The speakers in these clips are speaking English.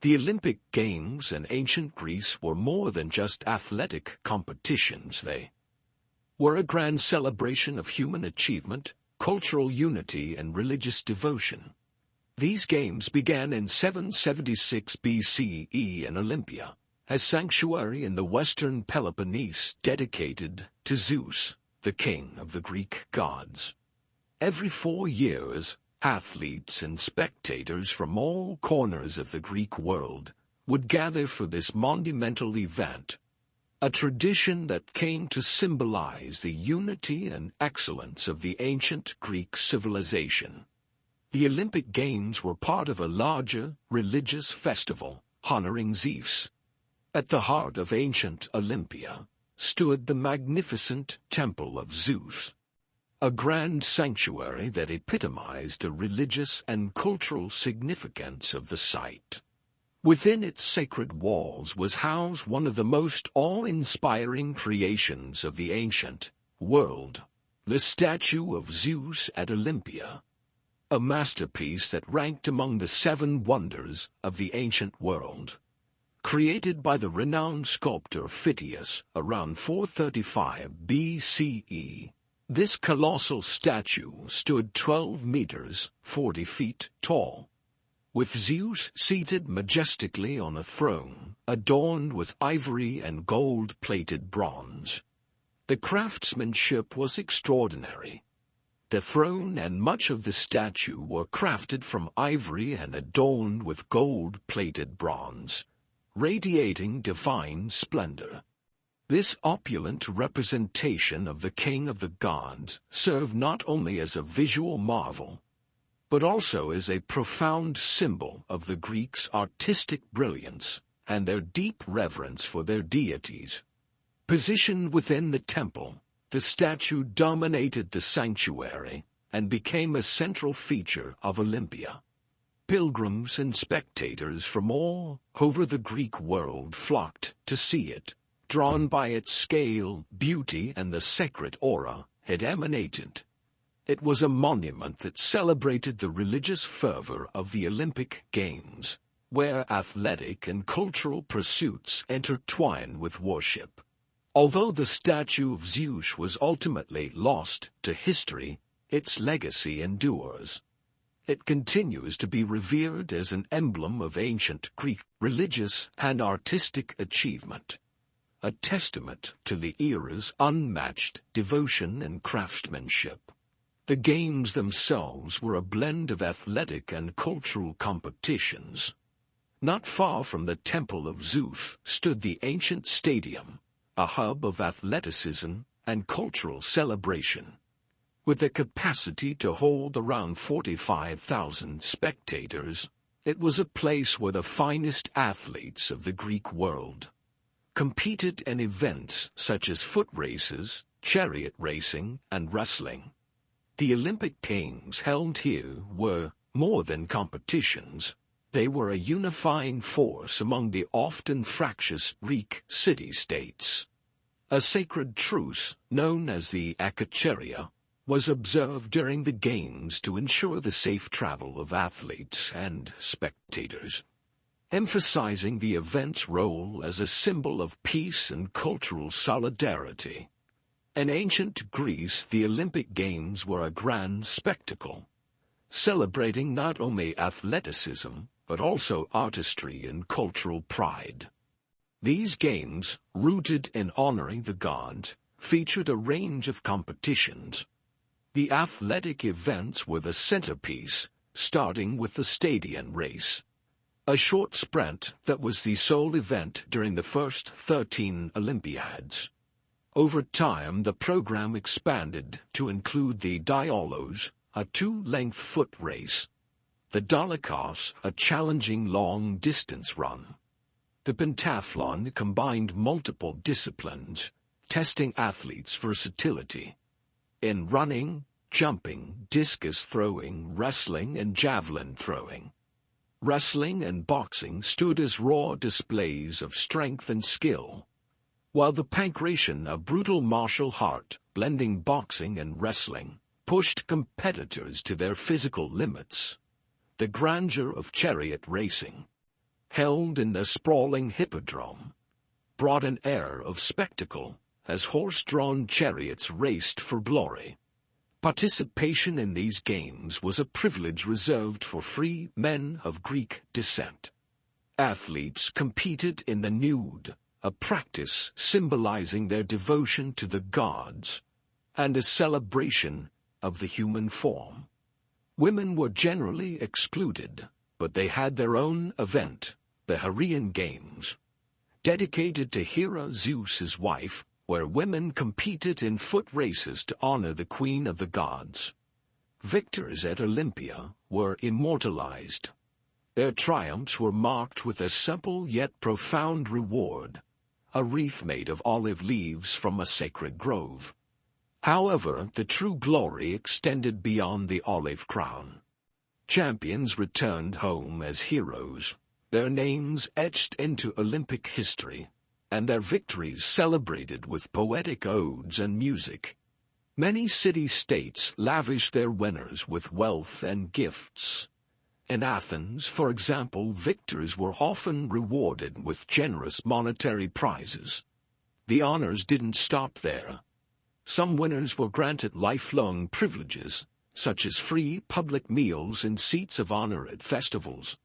The Olympic Games in ancient Greece were more than just athletic competitions. They were a grand celebration of human achievement, cultural unity, and religious devotion. These games began in 776 BCE in Olympia, a sanctuary in the western Peloponnese dedicated to Zeus, the king of the Greek gods. Every 4 years, athletes and spectators from all corners of the Greek world would gather for this monumental event, a tradition that came to symbolize the unity and excellence of the ancient Greek civilization. The Olympic Games were part of a larger religious festival honoring Zeus. At the heart of ancient Olympia stood the magnificent Temple of Zeus, a grand sanctuary that epitomized the religious and cultural significance of the site. Within its sacred walls was housed one of the most awe-inspiring creations of the ancient world, the statue of Zeus at Olympia, a masterpiece that ranked among the 7 wonders of the ancient world. Created by the renowned sculptor Phidias around 435 BCE, this colossal statue stood 12 meters, 40 feet tall, with Zeus seated majestically on a throne, adorned with ivory and gold-plated bronze. The craftsmanship was extraordinary. The throne and much of the statue were crafted from ivory and adorned with gold-plated bronze, radiating divine splendor. This opulent representation of the king of the gods served not only as a visual marvel, but also as a profound symbol of the Greeks' artistic brilliance and their deep reverence for their deities. Positioned within the temple, the statue dominated the sanctuary and became a central feature of Olympia. Pilgrims and spectators from all over the Greek world flocked to see it, drawn by its scale, beauty, and the sacred aura it emanated. It was a monument that celebrated the religious fervor of the Olympic Games, where athletic and cultural pursuits intertwine with worship. Although the statue of Zeus was ultimately lost to history, its legacy endures. It continues to be revered as an emblem of ancient Greek religious and artistic achievement, a testament to the era's unmatched devotion and craftsmanship. The games themselves were a blend of athletic and cultural competitions. Not far from the Temple of Zeus stood the ancient stadium, a hub of athleticism and cultural celebration. With a capacity to hold around 45,000 spectators, it was a place where the finest athletes of the Greek world competed in events such as foot races, chariot racing, and wrestling. The Olympic Games held here were more than competitions. They were a unifying force among the often fractious Greek city-states. A sacred truce, known as the Akacheria, was observed during the Games to ensure the safe travel of athletes and spectators, emphasizing the event's role as a symbol of peace and cultural solidarity. In ancient Greece, the Olympic Games were a grand spectacle, celebrating not only athleticism, but also artistry and cultural pride. These games, rooted in honoring the gods, featured a range of competitions. The athletic events were the centerpiece, starting with the stadium race, a short sprint that was the sole event during the first 13 Olympiads. Over time, the program expanded to include the diaulos, a 2-length foot race, the dolichos, a challenging long-distance run. The pentathlon combined multiple disciplines, testing athletes' versatility. In running, jumping, discus throwing, wrestling, and javelin throwing. Wrestling and boxing stood as raw displays of strength and skill, while the pankration, a brutal martial art blending boxing and wrestling, pushed competitors to their physical limits. The grandeur of chariot racing, held in the sprawling hippodrome, brought an air of spectacle as horse-drawn chariots raced for glory. Participation in these games was a privilege reserved for free men of Greek descent. Athletes competed in the nude, a practice symbolizing their devotion to the gods, and a celebration of the human form. Women were generally excluded, but they had their own event, the Heraean Games, dedicated to Hera, Zeus's wife, where women competed in foot races to honor the queen of the gods. Victors at Olympia were immortalized. Their triumphs were marked with a simple yet profound reward, a wreath made of olive leaves from a sacred grove. However, the true glory extended beyond the olive crown. Champions returned home as heroes, their names etched into Olympic history, and their victories celebrated with poetic odes and music. Many city-states lavished their winners with wealth and gifts. In Athens, for example, victors were often rewarded with generous monetary prizes. The honors didn't stop there. Some winners were granted lifelong privileges, such as free public meals and seats of honor at festivals.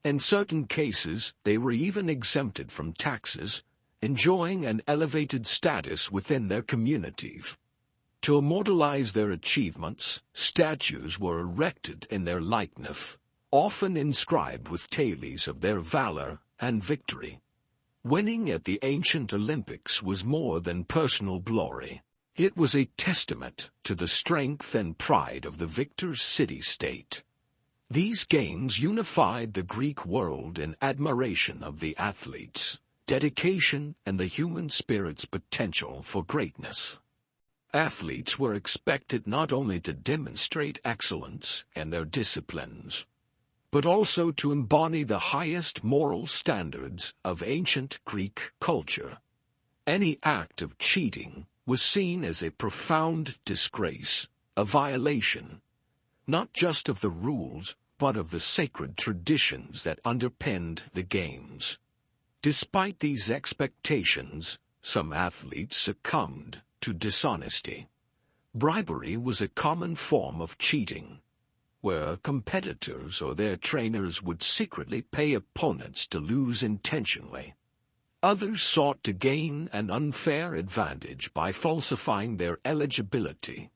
In certain cases, they were even exempted from taxes, enjoying an elevated status within their communities. To immortalize their achievements, statues were erected in their likeness, often inscribed with tales of their valor and victory. Winning at the ancient Olympics was more than personal glory. It was a testament to the strength and pride of the victor's city-state. These games unified the Greek world in admiration of the athletes, dedication, and the human spirit's potential for greatness. Athletes were expected not only to demonstrate excellence in their disciplines, but also to embody the highest moral standards of ancient Greek culture. Any act of cheating was seen as a profound disgrace, a violation, not just of the rules, but of the sacred traditions that underpinned the games. Despite these expectations, some athletes succumbed to dishonesty. Bribery was a common form of cheating, where competitors or their trainers would secretly pay opponents to lose intentionally. Others sought to gain an unfair advantage by falsifying their eligibility,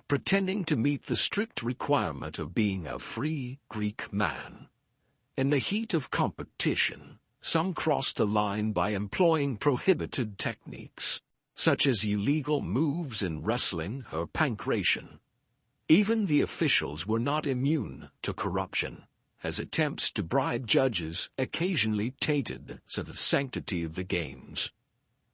pretending to meet the strict requirement of being a free Greek man. In the heat of competition, some crossed the line by employing prohibited techniques, such as illegal moves in wrestling or pankration. Even the officials were not immune to corruption, as attempts to bribe judges occasionally tainted the sanctity of the games.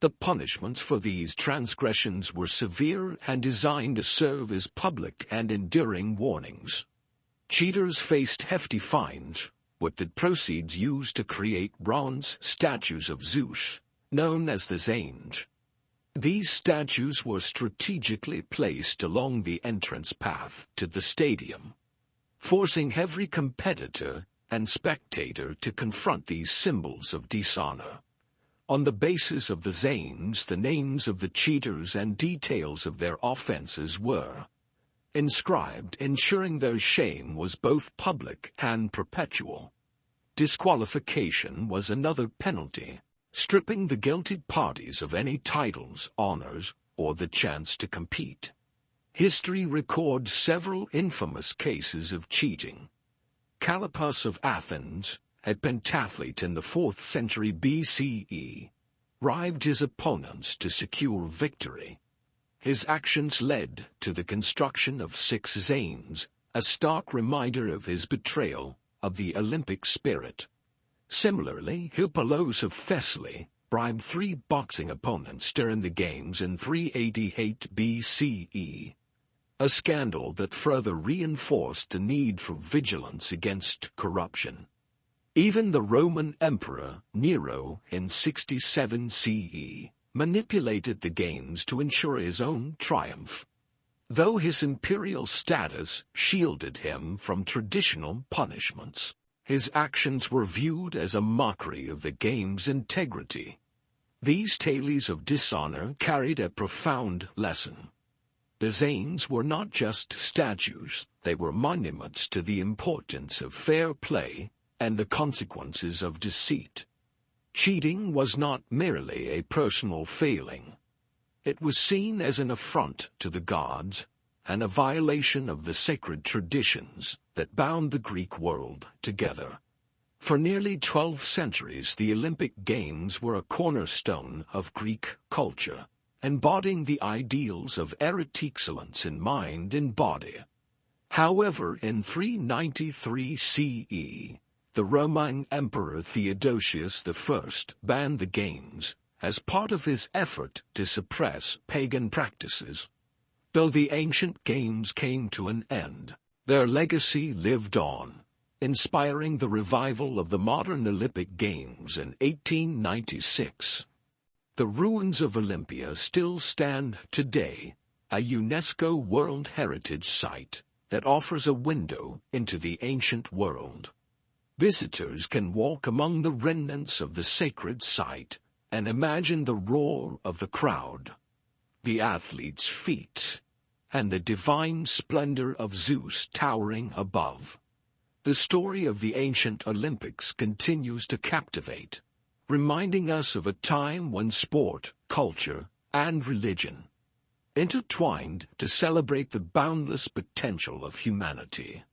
The punishments for these transgressions were severe and designed to serve as public and enduring warnings. Cheaters faced hefty fines, with the proceeds used to create bronze statues of Zeus, known as the Zange. These statues were strategically placed along the entrance path to the stadium, forcing every competitor and spectator to confront these symbols of dishonor. On the basis of the Zange, the names of the cheaters and details of their offenses were inscribed, ensuring their shame was both public and perpetual. Disqualification was another penalty, stripping the guilty parties of any titles, honors, or the chance to compete. History records several infamous cases of cheating. Callippus of Athens, a pentathlete in the 4th century BCE, bribed his opponents to secure victory. His actions led to the construction of 6 Zanes, a stark reminder of his betrayal of the Olympic spirit. Similarly, Hippolos of Thessaly bribed 3 boxing opponents during the games in 388 BCE, a scandal that further reinforced the need for vigilance against corruption. Even the Roman Emperor Nero in 67 CE manipulated the games to ensure his own triumph, though his imperial status shielded him from traditional punishments. His actions were viewed as a mockery of the game's integrity. These tales of dishonor carried a profound lesson. The Zanes were not just statues, they were monuments to the importance of fair play and the consequences of deceit. Cheating was not merely a personal failing. It was seen as an affront to the gods and a violation of the sacred traditions that bound the Greek world together. For nearly 12 centuries, the Olympic Games were a cornerstone of Greek culture, embodying the ideals of errant excellence in mind and body. However, in 393 CE, the Roman Emperor Theodosius I banned the Games as part of his effort to suppress pagan practices. Though the ancient Games came to an end, their legacy lived on, inspiring the revival of the modern Olympic Games in 1896. The ruins of Olympia still stand today, a UNESCO World Heritage Site that offers a window into the ancient world. Visitors can walk among the remnants of the sacred site and imagine the roar of the crowd, the athletes' feet, and the divine splendor of Zeus towering above. The story of the ancient Olympics continues to captivate, reminding us of a time when sport, culture, and religion intertwined to celebrate the boundless potential of humanity.